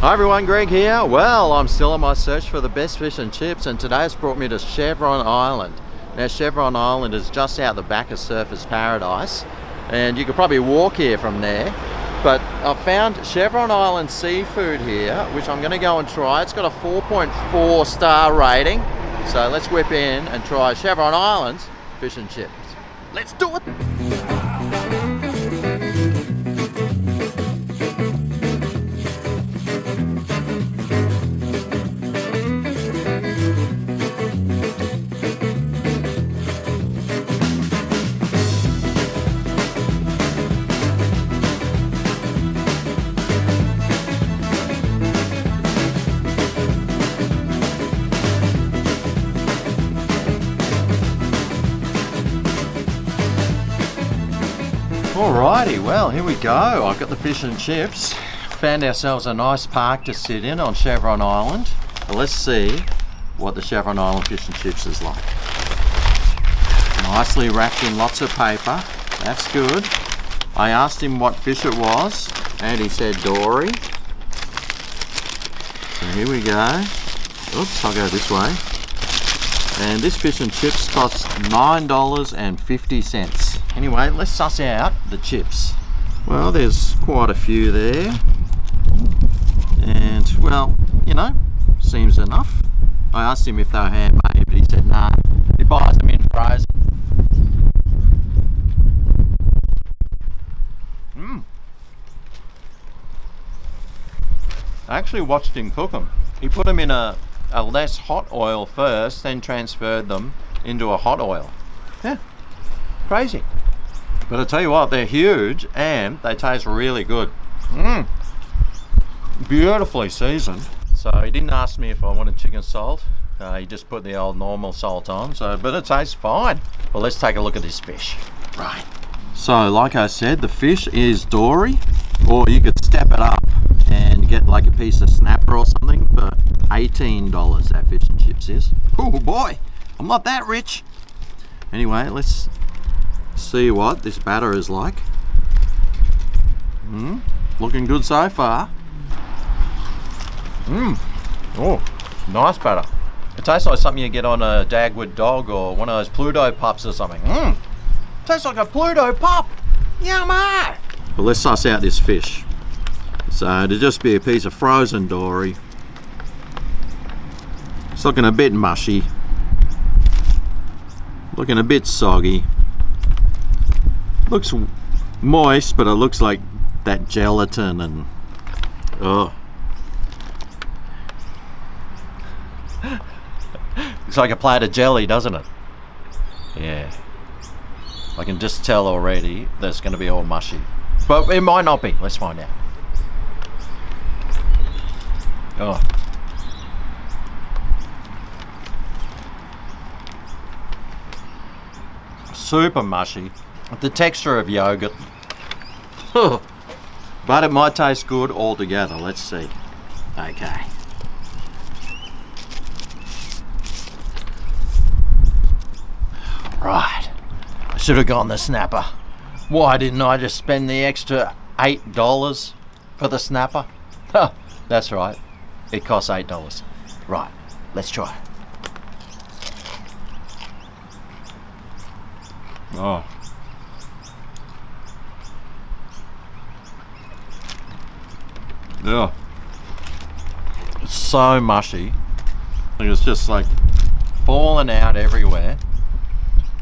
Hi everyone, Greg here. Well, I'm still on my search for the best fish and chips, and today's brought me to Chevron Island. Now Chevron Island is just out the back of Surfers Paradise, and you could probably walk here from there. But I found Chevron Island seafood here, which I'm going to go and try. It's got a 4.4 star rating. So let's whip in and try Chevron Island's fish and chips. Let's do it! Alrighty, well here we go. I've got the fish and chips. Found ourselves a nice park to sit in on Chevron Island. Well, let's see what the Chevron Island fish and chips is like. Nicely wrapped in lots of paper. That's good. I asked him what fish it was and he said dory. So here we go. Oops, I'll go this way. And this fish and chips cost $9.50. Anyway, let's suss out the chips. Well, there's quite a few there. And, well, you know, seems enough. I asked him if they were handmade, but he said no. He buys them in frozen. I actually watched him cook them. He put them in a less hot oil first, then transferred them into a hot oil. Yeah, crazy. But I tell you what, they're huge and they taste really good. Beautifully seasoned. So he didn't ask me if I wanted chicken salt. He just put the old normal salt on. But it tastes fine. Well, let's take a look at this fish. Right. So, like I said, the fish is dory, or you could step it up and get like a piece of snapper or something for $18. That fish and chips is. Oh boy, I'm not that rich. Anyway, let's see what this batter is like. Looking good so far. Oh, nice batter. It tastes like something you get on a Dagwood dog or one of those Pluto pups or something. Tastes like a Pluto pup. Yummy. Well, let's suss out this fish. So to just be a piece of frozen dory. It's looking a bit mushy. Looking a bit soggy. Looks moist, but it looks like that gelatin and oh. Looks like a plate of jelly, doesn't it? Yeah. I can just tell already that it's going to be all mushy. But it might not be. Let's find out. Oh. Super mushy. The texture of yogurt. But it might taste good altogether. Let's see. Okay. Right. I should have gone the snapper. Why didn't I just spend the extra $8 for the snapper? That's right. It costs $8. Right. Let's try it. Oh. Yeah. It's so mushy. It's just like falling out everywhere.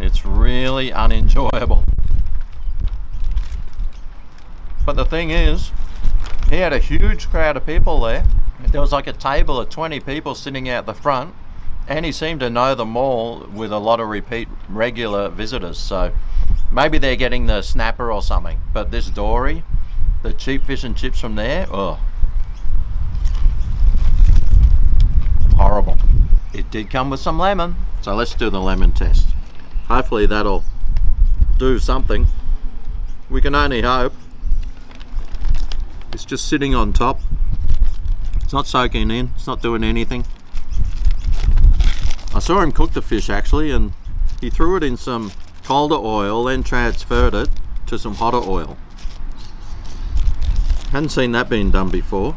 It's really unenjoyable. But the thing is, he had a huge crowd of people there. There was like a table of 20 people sitting out the front, and he seemed to know them all with a lot of repeat regular visitors. So maybe they're getting the snapper or something. But this dory, the cheap fish and chips from there, oh, horrible. It did come with some lemon, so let's do the lemon test. Hopefully that'll do something. We can only hope. It's just sitting on top. It's not soaking in, it's not doing anything. I saw him cook the fish actually, and he threw it in some colder oil, then transferred it to some hotter oil. Hadn't seen that being done before.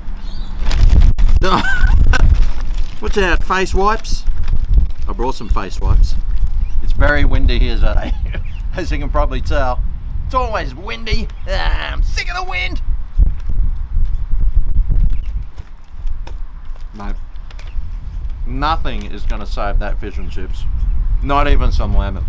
Watch out, face wipes. I brought some face wipes. It's very windy here today, as you can probably tell. It's always windy. I'm sick of the wind. Mate, nothing is going to save that fish and chips. Not even some lemon.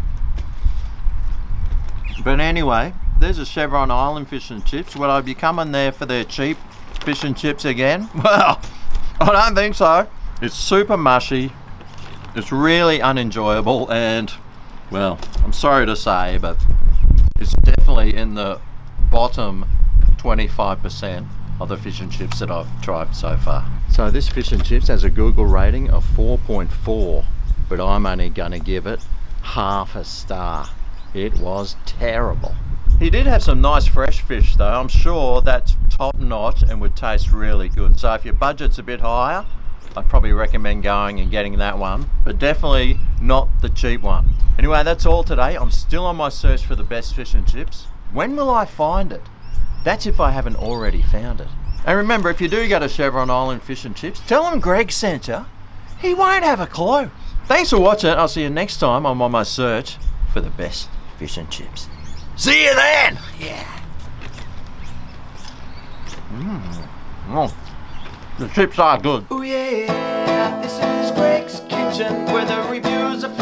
But anyway, there's a Chevron Island fish and chips. Will I be coming there for their cheap fish and chips again? Well, I don't think so. It's super mushy. It's really unenjoyable, and well, I'm sorry to say, but it's definitely in the bottom 25% of the fish and chips that I've tried so far. So this fish and chips has a Google rating of 4.4, but I'm only gonna give it half a star. It was terrible. He did have some nice fresh fish though. I'm sure that's top notch and would taste really good. So if your budget's a bit higher, I'd probably recommend going and getting that one, but definitely not the cheap one. Anyway, that's all today. I'm still on my search for the best fish and chips. When will I find it? That's if I haven't already found it. And remember, if you do go to Chevron Island Fish and Chips, tell him Greg sent you. He won't have a clue. Thanks for watching. I'll see you next time. I'm on my search for the best fish and chips. See you then! Yeah. Oh. The chips are good. Oh yeah, this is Greg's Kitchen, where the reviews are